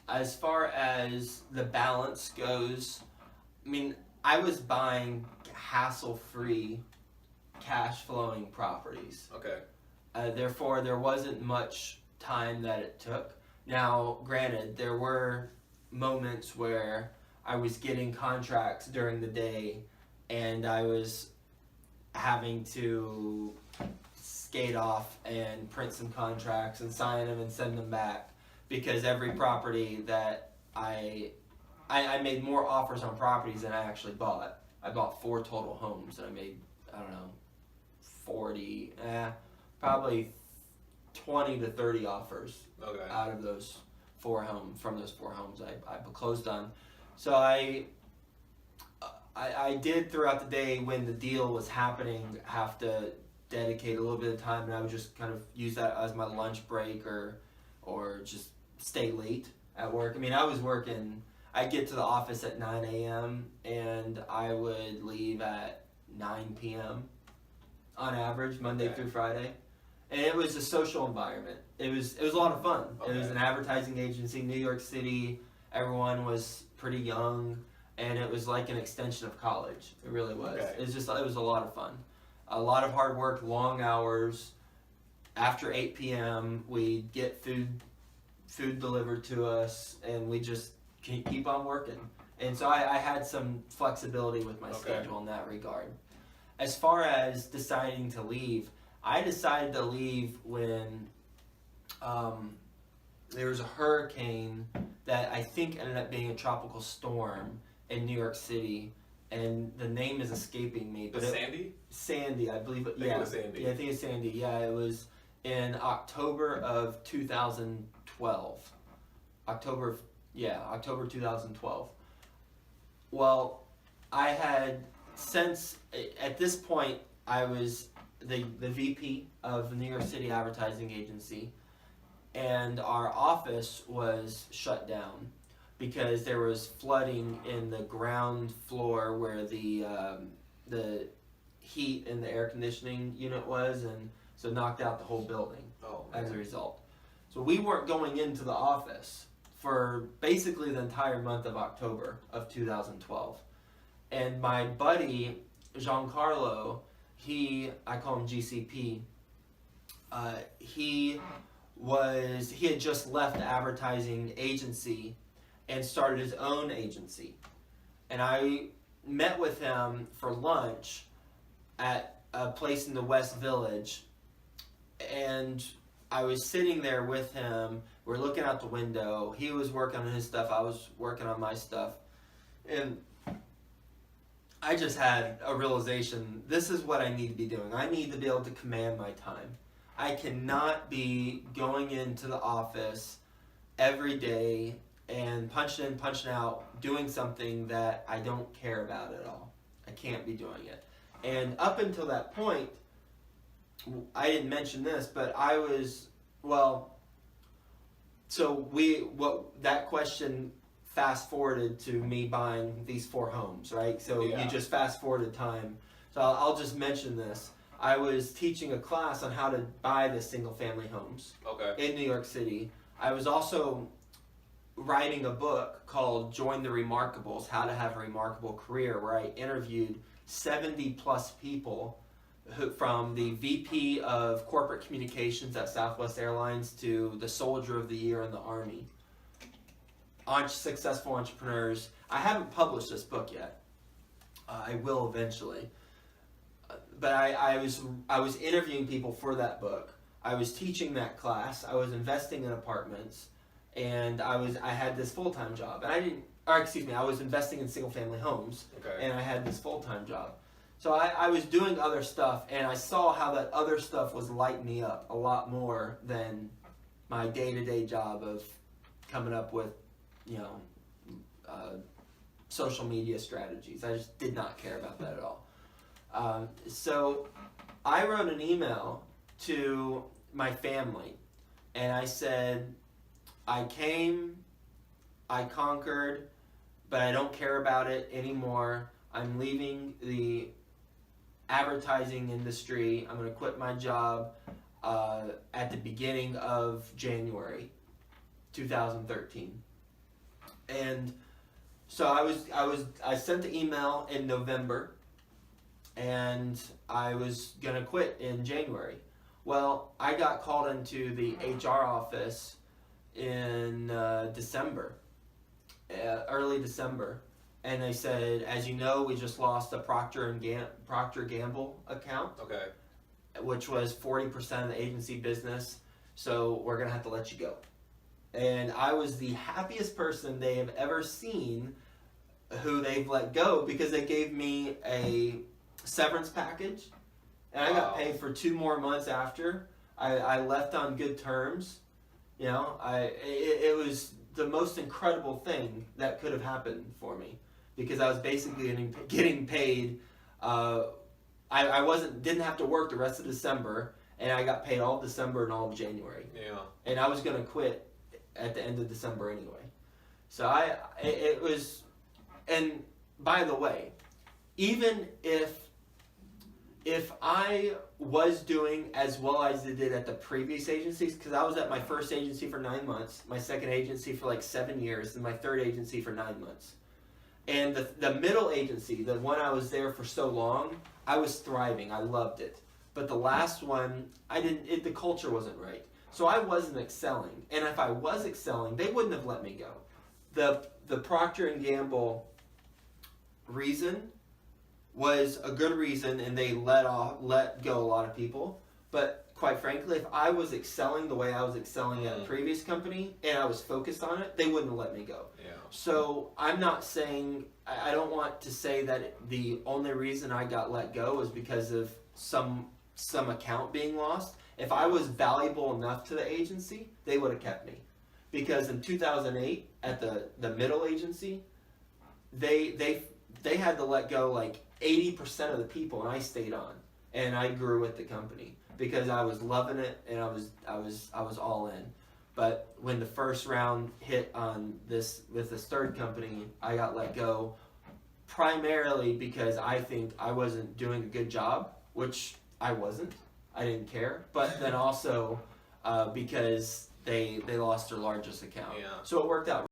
As far as the balance goes, I mean, I was buying hassle-free, cash-flowing properties. Okay. Therefore, there wasn't much time that it took. Now, granted, there were moments where I was getting contracts during the day and I was having to skate off and print some contracts and sign them and send them back because every property that I made more offers on properties than I actually bought. I bought 4 total homes and I made, I don't know, 40, probably 20 to 30 offers out of those 4 homes, from those 4 homes I closed on. So I did throughout the day when the deal was happening have to dedicate a little bit of time, and I would just kind of use that as my lunch break or just stay late at work. I mean, I was working, I'd get to the office at 9 a.m. and I would leave at 9 p.m. on average, Monday through Friday. And it was a social environment. It was a lot of fun. It was an advertising agency, New York City. Everyone was pretty young, and it was like an extension of college. It really was. It was a lot of fun. A lot of hard work, long hours. After 8 p.m., we'd get food delivered to us, and we just keep on working. And so I had some flexibility with my schedule in that regard. As far as deciding to leave, I decided to leave when there was a hurricane that I think ended up being a tropical storm in New York City, and the name is escaping me. But Sandy? Sandy, I believe. I think it was Sandy. Yeah, I think it's Sandy. Yeah, it was in October of 2012. October 2012. Well, I had, since, at this point, I was the VP of the New York City advertising agency, and our office was shut down because there was flooding in the ground floor where the heat in the air conditioning unit was, and so knocked out the whole building as a result. So we weren't going into the office for basically the entire month of October of 2012. And my buddy, Giancarlo, I call him GCP, he had just left the advertising agency and started his own agency. And I met with him for lunch at a place in the West Village, and I was sitting there with him. We're looking out the window. He was working on his stuff. I was working on my stuff. And I just had a realization, this is what I need to be doing. I need to be able to command my time. I cannot be going into the office every day and punching in, punching out, doing something that I don't care about at all. I can't be doing it. And up until that point, I didn't mention this, but I was, that question fast forwarded to me buying these 4 homes, right? So you just fast forwarded time. So I'll just mention this. I was teaching a class on how to buy the single family homes in New York City. I was also writing a book called Join the Remarkables, How to Have a Remarkable Career, where I interviewed 70 plus people from the VP of Corporate Communications at Southwest Airlines to the Soldier of the Year in the Army. Successful entrepreneurs. I haven't published this book yet. I will eventually. But I was interviewing people for that book. I was teaching that class. I was investing in apartments, and I had this full-time job. And I was investing in single-family homes, and I had this full-time job. So I was doing other stuff, and I saw how that other stuff was lighting me up a lot more than my day-to-day job of coming up with, social media strategies. I just did not care about that at all. So I wrote an email to my family, and I said, I came, I conquered, but I don't care about it anymore. I'm leaving the advertising industry. I'm going to quit my job at the beginning of January 2013. And so I sent the email in November, and I was gonna quit in January. Well, I got called into the HR office in December, early December, and they said, as you know, we just lost a Procter Gamble account, Okay. which was 40% of the agency business. So we're gonna have to let you go. And I was the happiest person they have ever seen who they've let go, because they gave me a severance package, and I got paid for 2 more months after. I left on good terms. You know, it was the most incredible thing that could have happened for me, because I was basically getting paid. I didn't have to work the rest of December, and I got paid all of December and all of January. Yeah. And I was gonna quit at the end of December anyway. So it was, and by the way, even if I was doing as well as I did at the previous agencies, because I was at my first agency for 9 months, my second agency for like 7 years, and my third agency for 9 months. And the middle agency, the one I was there for so long, I was thriving. I loved it. But the last one, the culture wasn't right. So I wasn't excelling. And if I was excelling, they wouldn't have let me go. The Procter & Gamble reason was a good reason, and they let go a lot of people. But quite frankly, if I was excelling the way I was excelling at a previous company and I was focused on it, they wouldn't have let me go. Yeah. So I'm not saying, I don't want to say that the only reason I got let go is because of some account being lost. If I was valuable enough to the agency, they would have kept me. Because in 2008, at the middle agency, they had to let go like 80% of the people, and I stayed on, and I grew with the company because I was loving it, and I was all in. But when the first round hit on this with this third company, I got let go primarily because I think I wasn't doing a good job, which I wasn't. I didn't care. But then also because they lost their largest account. Yeah. So it worked out